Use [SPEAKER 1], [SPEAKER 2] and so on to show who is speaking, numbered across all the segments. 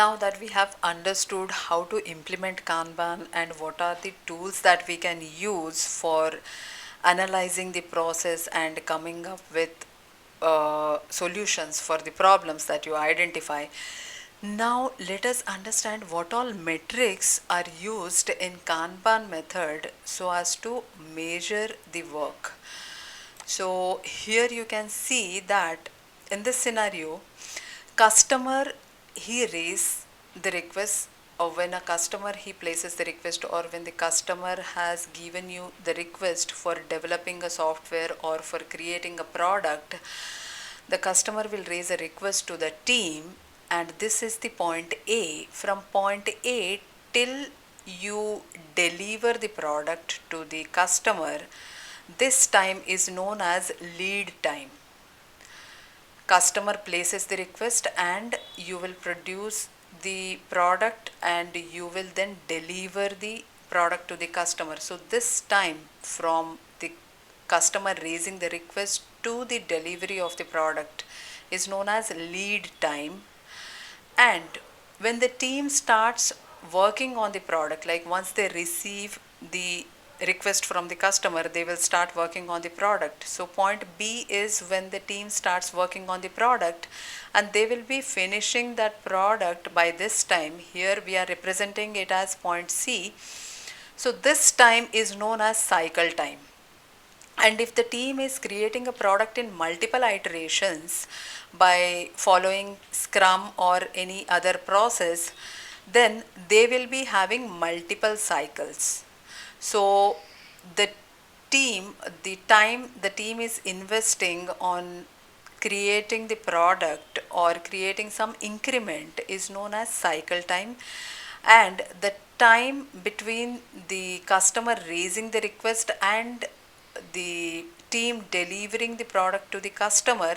[SPEAKER 1] Now that we have understood how to implement Kanban and what are the tools that we can use for analyzing the process and coming up with solutions for the problems that you identify, now let us understand what all metrics are used in Kanban method so as to measure the work. So here you can see that in this scenario, customer he raise the request, or when a customer he places the request, or when the customer has given you the request for developing a software or for creating a product, the customer will raise a request to the team, and this is the point A. From point A till you deliver the product to the customer, this time is known as lead time. Customer places the request and you will produce the product and you will then deliver the product to the customer. So this time from the customer raising the request to the delivery of the product is known as lead time. And when the team starts working on the product, like once they receive the request from the customer, they will start working on the product. So point B is when the team starts working on the product and they will be finishing that product by this time. Here we are representing it as point C. So this time is known as cycle time. And if the team is creating a product in multiple iterations by following Scrum or any other process, then they will be having multiple cycles. So the time the team is investing on creating the product or creating some increment is known as cycle time, and the time between the customer raising the request and the team delivering the product to the customer,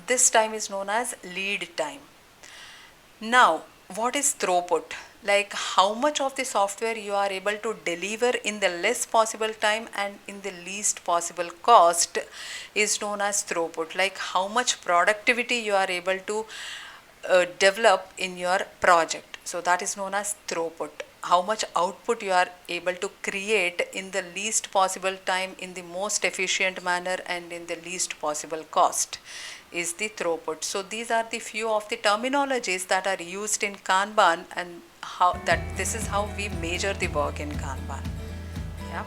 [SPEAKER 1] this time is known as lead time. Now, what is throughput? Like how much of the software you are able to deliver in the less possible time and in the least possible cost is known as throughput. Like how much productivity you are able to develop in your project. So that is known as throughput. How much output you are able to create in the least possible time, in the most efficient manner, and in the least possible cost is the throughput. So these are the few of the terminologies that are used in Kanban, and how that this is how we measure the work in Kanban. Yeah.